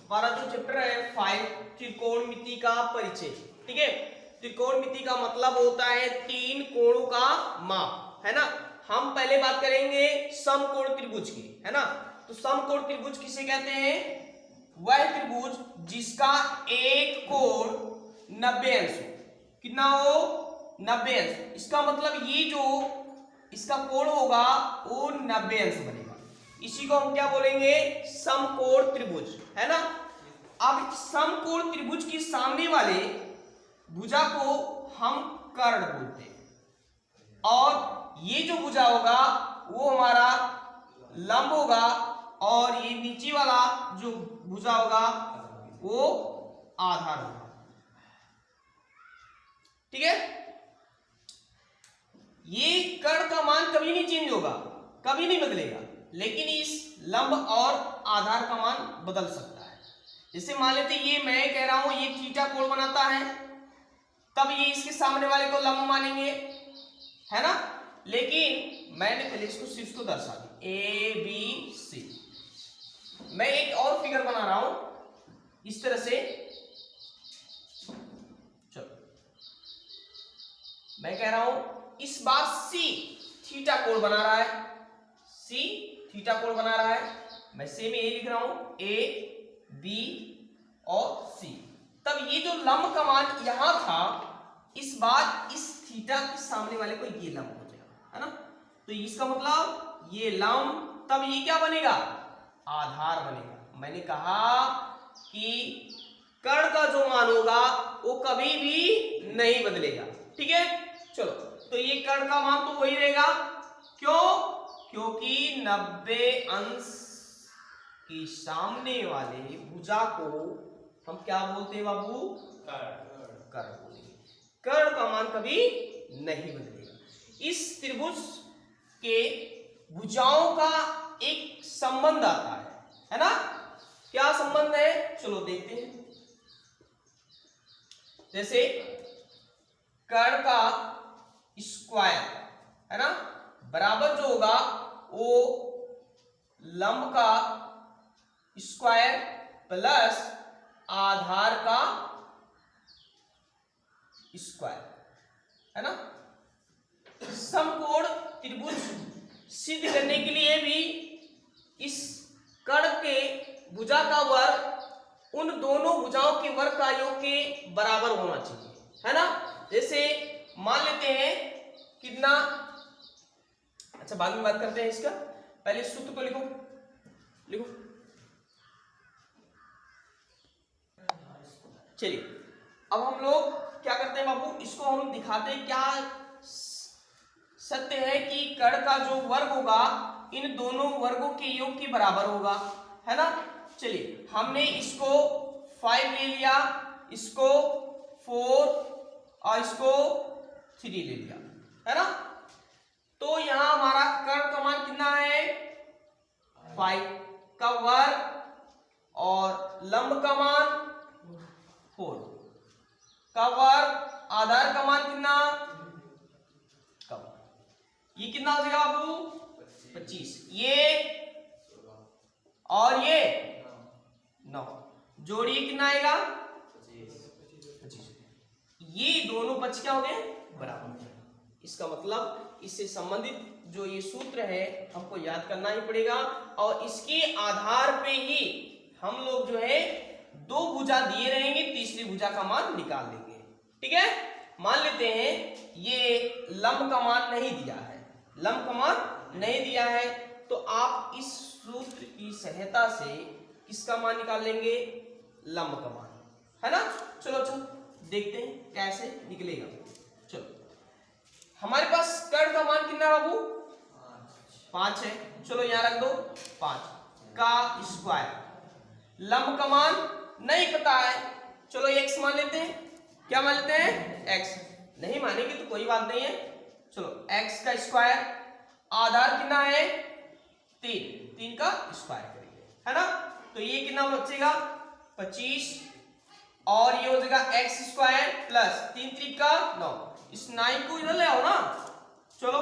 हमारा जो चैप्टर है 5 त्रिकोणमिति का परिचय। ठीक है, त्रिकोणमिति का मतलब होता है तीन कोणों का माप, है ना। हम पहले बात करेंगे समकोण त्रिभुज की, है ना। तो समकोण त्रिभुज किसे कहते हैं? वह त्रिभुज जिसका एक कोण 90 अंश हो। कितना हो? 90 अंश। इसका मतलब ये जो इसका कोण होगा वो 90 अंश बनेगा। इसी को हम क्या बोलेंगे? समकोण त्रिभुज, है ना। अब समकोण त्रिभुज के सामने वाले भुजा को हम कर्ण बोलते हैं, और ये जो भुजा होगा वो हमारा लंब होगा, और ये नीचे वाला जो भुजा होगा वो आधार होगा। ठीक है, ये कर्ण का मान कभी नहीं चेंज होगा, कभी नहीं बदलेगा, लेकिन इस लंब और आधार का मान बदल सकता है। जैसे मान लेते ये मैं कह रहा हूं ये थीटा कोण बनाता है, तब ये इसके सामने वाले को लंब मानेंगे, है ना। लेकिन मैंने पहले इसको सिर्फ को दर्शा दी ए बी सी। मैं एक और फिगर बना रहा हूं इस तरह से। चलो मैं कह रहा हूं इस बार सी थीटा कोण बना रहा है, सी थीटा कोण बना रहा है। मैं से में ए लिख रहा हूं, ए बी और सी। तब ये जो लंब का मान यहां था, इस बार इस थीटा के सामने वाले को ये लंब हो जाएगा, है ना। तो इसका मतलब ये लंब, तब ये क्या बनेगा? आधार बनेगा। मैंने कहा कि कर्ण का जो मान होगा वो कभी भी नहीं बदलेगा। ठीक है, चलो तो ये कर्ण का मान तो वही रहेगा। क्यों? क्योंकि 90 अंश के सामने वाले भुजा को हम क्या बोलते हैं बाबू? कर्ण बोलेंगे। कर्ण का मान कभी नहीं बदलेगा। इस त्रिभुज के भुजाओं का एक संबंध आता है ना। क्या संबंध है? चलो देखते हैं। जैसे कर्ण का स्क्वायर, है ना, बराबर जो होगा वो लंब का स्क्वायर प्लस आधार का स्क्वायर, है ना। समकोण त्रिभुज सिद्ध करने के लिए भी इस कर्ण के भुजा का वर्ग उन दोनों भुजाओं के वर्ग का योग के बराबर होना चाहिए, है ना। जैसे मान लेते हैं कितना, अच्छा बाद में बात करते हैं इसका, पहले सूत्र को लिखो। लिखो, चलिए अब हम लोग क्या करते हैं बाबू, इसको हम दिखाते हैं क्या सत्य है कि कर्ण का जो वर्ग होगा इन दोनों वर्गों के योग के बराबर होगा, है ना। चलिए हमने इसको 5 ले लिया, इसको 4 और इसको 3 ले लिया, है ना। तो यहां हमारा कर्ण का मान कितना है? 5 का वर्ग, और लंब का मान 4 का वर्ग, आधार का मान कितना? कब ये कितना हो जाएगा बाबू? 25। ये और ये 9 जोड़िए कितना आएगा? 25। ये दोनों पक्ष क्या हो गए? बराबर हो गए। इसका मतलब इससे संबंधित जो ये सूत्र है हमको याद करना ही पड़ेगा, और इसके आधार पे ही हम लोग जो है दो भुजा दिए रहेंगे, तीसरी भुजा का मान निकाल लेंगे। ठीक है, मान लेते हैं ये लंब का मान नहीं दिया है, लंब का मान नहीं दिया है, तो आप इस सूत्र की सहायता से किसका मान निकाल लेंगे? लंब का मान, है ना। चलो चलो देखते हैं कैसे निकलेगा। चलो हमारे पास कर्ण का मान कितना बाबू? 5 है। चलो यहां रख दो 5 का स्क्वायर। लंब का मान नहीं पता है, चलो x मान लेते हैं। क्या मान लेते हैं? x। नहीं मानेंगे तो कोई बात नहीं है। चलो x का स्क्वायर, आधार कितना है? 3 का स्क्वायर करेंगे, है ना। तो ये कितना बचेगा? 25, और ये हो जाएगा x स्क्वायर प्लस 3 3 का 9। इस 9 को इधर ले आओ ना। चलो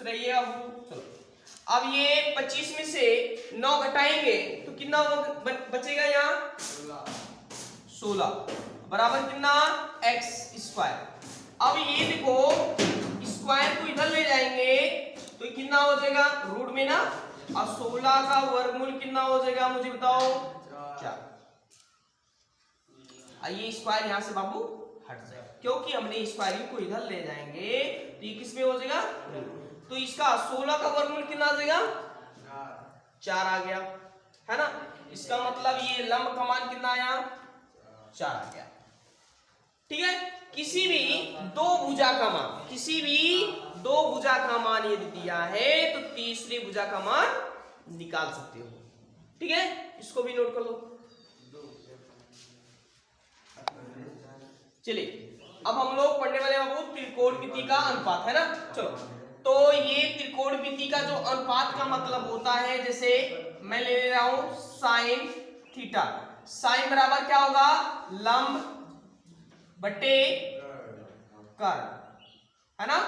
रहिए अब। चलो अब ये 25 में से 9 घटाएंगे तो कितना बचेगा यहाँ 16 बराबर कितना x स्क्वायर। अब ये देखो स्क्वायर को इधर ले जाएंगे तो कितना हो जाएगा रूट में ना, और 16 का वर्गमूल कितना हो जाएगा मुझे बताओ 4। ये स्क्वायर यहाँ से बाबू हट जाएगा क्योंकि हमने स्क्वायर को इधर ले जाएंगे तो ये किस में हो जाएगा, तो इसका 16 का वर्गमूल कितना आ जाएगा 4 आ गया है ना। इसका मतलब ये लंब का मान कितना आया 4 आ गया। ठीक है, किसी भी दो भुजा का मान, किसी भी दो भुजा का मान यदि दिया है तो तीसरी भुजा का मान निकाल सकते हो। ठीक है, इसको भी नोट कर लो। चलिए अब हम लोग पढ़ने वाले बाबू त्रिकोणमिति का अनुपात है ना। चलो, तो ये त्रिकोणमिति का जो अनुपात का मतलब होता है, जैसे मैं ले रहा हूं साइन थीटा, साइन बराबर क्या होगा लंब बटे कर्ण है ना,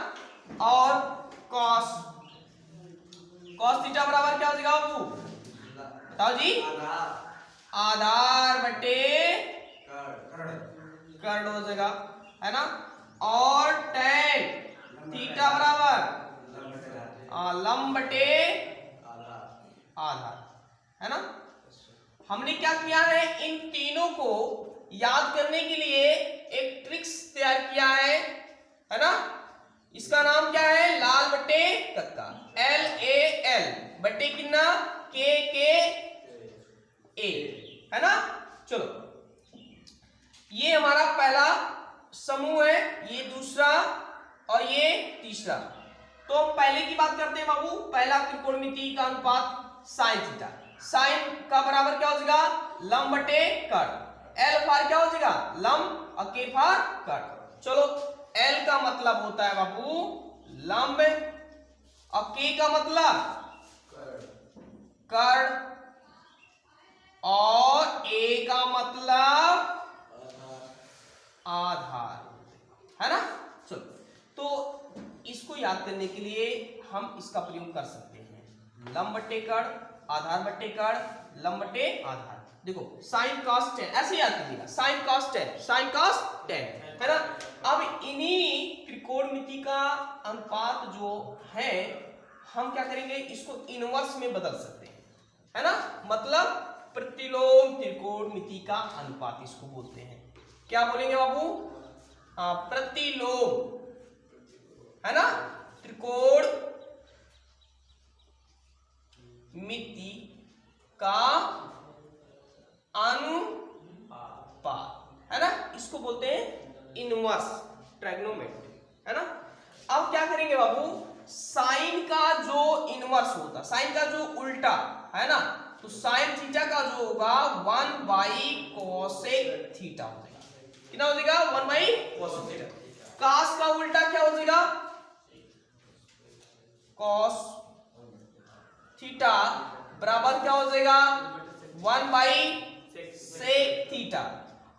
और कॉस, कॉस थीटा बराबर क्या हो जाएगा बाबू बताओ जी, आधार बटे कर्ण हो जाएगा है ना, और tan थीटा बराबर लंब बटे आधार है ना। हमने क्या किया है, इन तीनों को याद करने के लिए एक ट्रिक्स तैयार किया है ना। इसका नाम क्या है लाल बटे कक्का, LAL बटे कितना KK A है ना। चलो, ये हमारा पहला समूह है, ये दूसरा और ये तीसरा। तो पहले की बात करते हैं बाबू, पहला त्रिकोणमिति का अनुपात साइन थीटा, साइन का बराबर क्या हो जाएगा लंब बटे कर्ण, L फार क्या हो जाएगा लंब और K फार कर्ण। चलो, L का मतलब होता है बाबू लंब और K का मतलब कर्ण और A का मतलब आधार है ना। चलो, तो इसको याद करने के लिए हम इसका प्रयोग कर सकते हैं लंब बटे कर्ण, आधार बटे कर्ण, लंब बटे आधार। देखो साइन कॉस tan ऐसे याद कीजिएगा, sine cos tan, sine cos tan है ना। अब इन्हीं त्रिकोणमिति का अनुपात जो है हम क्या करेंगे, इसको इनवर्स में बदल सकते हैं है ना, मतलब प्रतिलोम त्रिकोणमिति का अनुपात इसको बोलते हैं। क्या बोलेंगे बाबू, प्रतिलोम है ना त्रिकोण मिति का अनुपात है ना, इसको बोलते हैं इनवर्स ट्राइगोनोमेट्री है ना। अब क्या करेंगे बाबू, साइन का जो इनवर्स होता, साइन का जो उल्टा है ना, तो साइन थीटा का जो होगा 1/कोसेक थीटा हो जाएगा, कितना हो जाएगा 1/कोसेक थीटा। कॉस का उल्टा क्या हो जाएगा कॉस थीटा बराबर क्या हो जाएगा 1/सेक थीटा,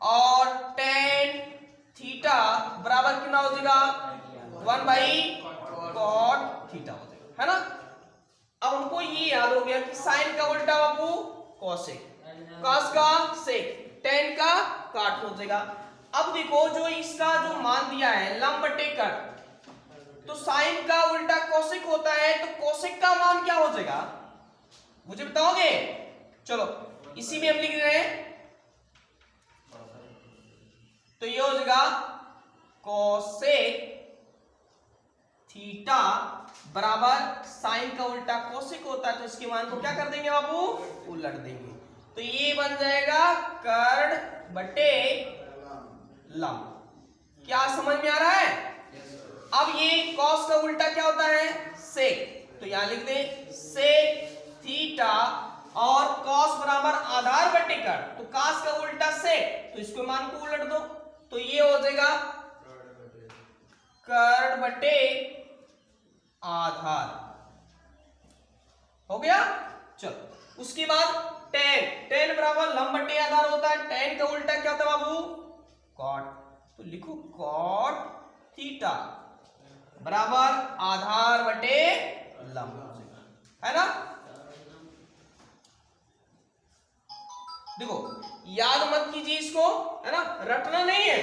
और tan थीटा बराबर कितना हो जाएगा 1/कॉट थीटा हो जाएगा है ना। अब हमको ये याद हो गया कि साइन का उल्टा बाबू कोसेक, कॉस का सेक, tan का काट हो जाएगा। अब देखो जो इसका जो मान दिया है लंब बटे कर्ण, तो साइन का उल्टा कोसेक होता है, तो कोसेक का मान क्या हो जाएगा मुझे बताओगे। चलो इसी में हम लिख रहे हैं, तो ये हो जाएगा कोसेक थीटा बराबर साइन का उल्टा कोसेक होता है, तो इसके मान को क्या कर देंगे बाबू उलट देंगे, तो ये बन जाएगा कर्ण बटे लंब। क्या समझ में आ रहा है। अब ये कॉस का उल्टा क्या होता है सेक, तो यहां लिख दें सेक थीटा, और कॉस बराबर आधार बटे कर्ण, तो कॉस का उल्टा सेक, तो इसको मान को उलट दो, तो ये हो जाएगा कर्ण बटे आधार हो गया। चलो उसके बाद tan, tan बराबर लंब बटे आधार होता है, tan का उल्टा क्या होता है बाबू कॉट, तो लिखो कॉट थीटा बराबर आधार बटे लंब है ना। देखो याद मत कीजिए इसको, है ना, रटना नहीं है,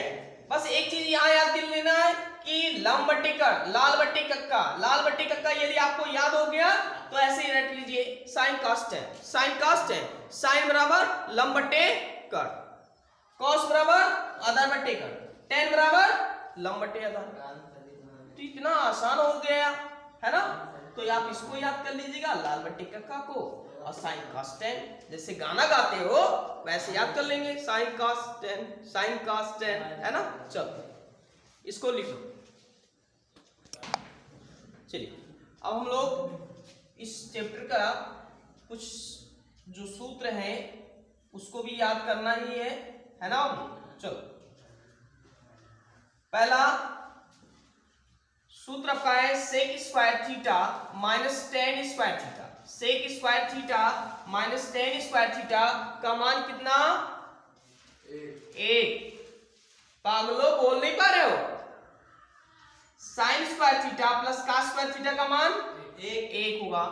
बस एक चीज यहां याद कर लेना है कि लंब बट्टे कट, लाल बट्टे कक्का, लाल बट्टे कक्का यदि आपको याद हो गया तो ऐसे ही रट लीजिए। Sine cos tan, sine cos tan, sine बराबर लंब बट्टे कट, कॉस बराबर आधार बट्टे कट, टेन बराबर लंब बट्टे आधार। तो इतना आसान हो गया, है ना। तो आप इसको याद कर लीजिएगा, लाल बट्टे कक्का को, और साइन कॉस टेन, जैसे गाना गाते हो वैसे याद कर लेंगे, sign cos tan, sine cos ten, है ना। चलो इसको लिख लो। चलिए अब हम लोग इस चैप्टर का कुछ जो सूत्र हैं उसको भी याद करना ही है ना। चलो पहला सूत्र आपका है sec square theta minus tan square theta. Sec square theta minus tan square theta का मान कितना? एक। पागलो बोल नहीं पा रहे हो। Sine square theta plus cos square theta का मान एक होगा,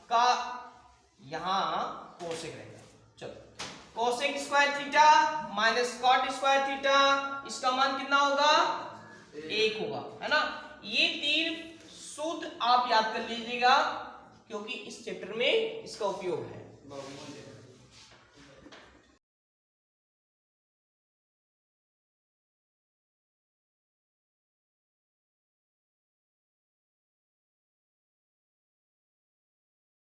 का यहां कोसेक रहेगा। चलो cosec square theta minus cot square theta, इसका मान कितना होगा? एक होगा, है ना। ये तीन सूत्र आप याद कर लीजिएगा क्योंकि इस चैप्टर में इसका उपयोग है।